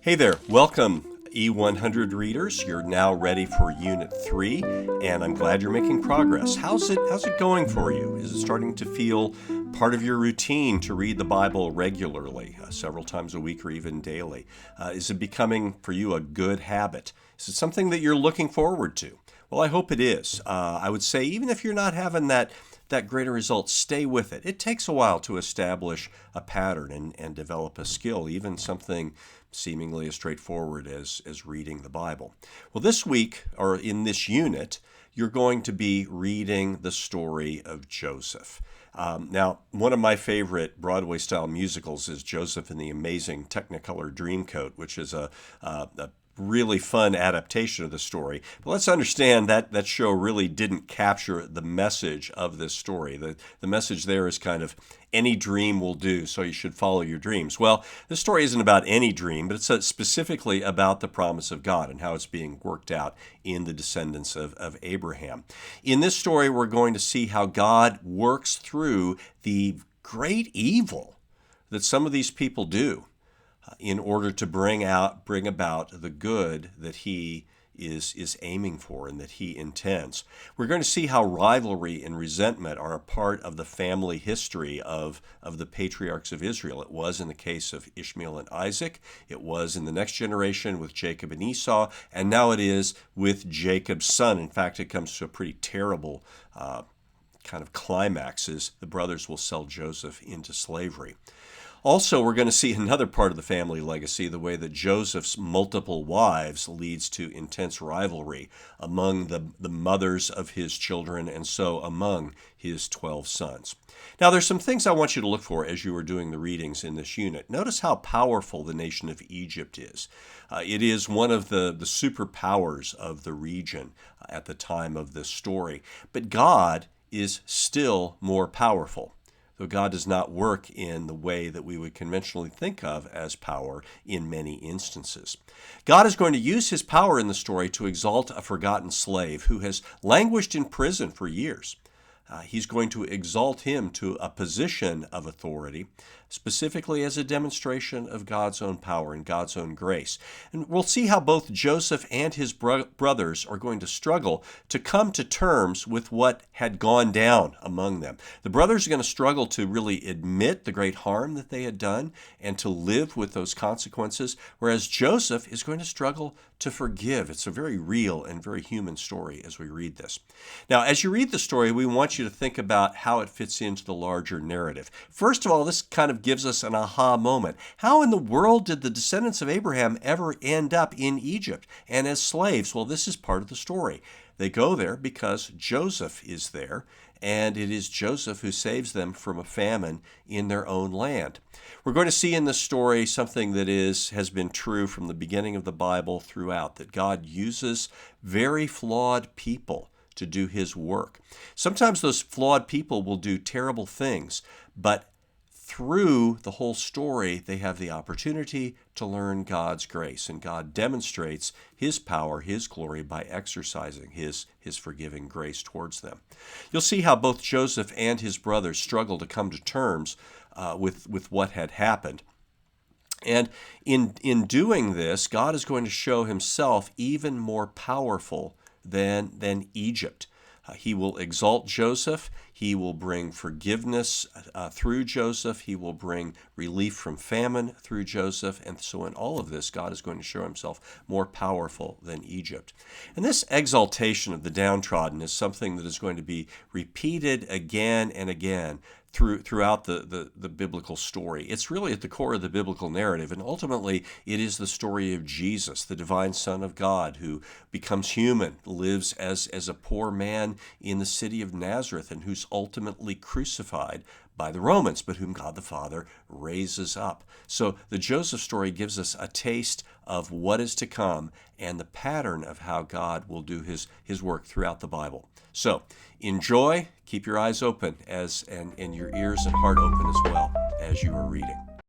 Hey there, welcome E100 readers. You're now ready for Unit 3, and I'm glad you're making progress. How's it going for you? Is it starting to feel part of your routine to read the Bible regularly, several times a week or even daily? Is it becoming for you a good habit? Is it something that you're looking forward to? Well, I hope it is. I would say even if you're not having that greater result, stay with it. It takes a while to establish a pattern and develop a skill, even something seemingly as straightforward as reading the Bible. Well, this week, or in this unit, you're going to be reading the story of Joseph. Now, one of my favorite Broadway-style musicals is Joseph and the Amazing Technicolor Dreamcoat, which is a really fun adaptation of the story. But let's understand that that show really didn't capture the message of this story. The message there is kind of any dream will do, so you should follow your dreams. Well, this story isn't about any dream, but it's specifically about the promise of God and how it's being worked out in the descendants of Abraham. In this story, we're going to see how God works through the great evil that some of these people do in order to bring about the good that he is aiming for and that he intends. We're going to see how rivalry and resentment are a part of the family history of the patriarchs of Israel. It was in the case of Ishmael and Isaac. It was in the next generation with Jacob and Esau. And now it is with Jacob's son. In fact, it comes to a pretty terrible kind of climax as the brothers will sell Joseph into slavery. Also, we're going to see another part of the family legacy, the way that Joseph's multiple wives leads to intense rivalry among the mothers of his children and so among his 12 sons. Now, there's some things I want you to look for as you are doing the readings in this unit. Notice how powerful the nation of Egypt is. It is one of the superpowers of the region at the time of this story. But God is still more powerful, though God does not work in the way that we would conventionally think of as power in many instances. God is going to use his power in the story to exalt a forgotten slave who has languished in prison for years. He's going to exalt him to a position of authority, specifically as a demonstration of God's own power and God's own grace. And we'll see how both Joseph and his brothers are going to struggle to come to terms with what had gone down among them. The brothers are going to struggle to really admit the great harm that they had done and to live with those consequences, whereas Joseph is going to struggle to forgive. It's a very real and very human story as we read this. Now, as you read the story, we want you to think about how it fits into the larger narrative. First of all, this kind of gives us an aha moment. How in the world did the descendants of Abraham ever end up in Egypt and as slaves? Well, this is part of the story. They go there because Joseph is there, and it is Joseph who saves them from a famine in their own land. We're going to see in this story something that has been true from the beginning of the Bible throughout, that God uses very flawed people to do his work. Sometimes those flawed people will do terrible things, but through the whole story, they have the opportunity to learn God's grace, and God demonstrates his power, his glory, by exercising his forgiving grace towards them. You'll see how both Joseph and his brothers struggle to come to terms with what had happened. And in doing this, God is going to show himself even more powerful than Egypt. He will exalt Joseph. He will bring forgiveness through Joseph. He will bring relief from famine through Joseph. And so in all of this, God is going to show himself more powerful than Egypt. And this exaltation of the downtrodden is something that is going to be repeated again and again throughout the biblical story. It's really at the core of the biblical narrative, and ultimately it is the story of Jesus, the divine Son of God, who becomes human, lives as a poor man in the city of Nazareth, and who's ultimately crucified by the Romans, but whom God the Father raises up. So the Joseph story gives us a taste of what is to come and the pattern of how God will do his work throughout the Bible. So enjoy, keep your eyes open and your ears and heart open as well as you are reading.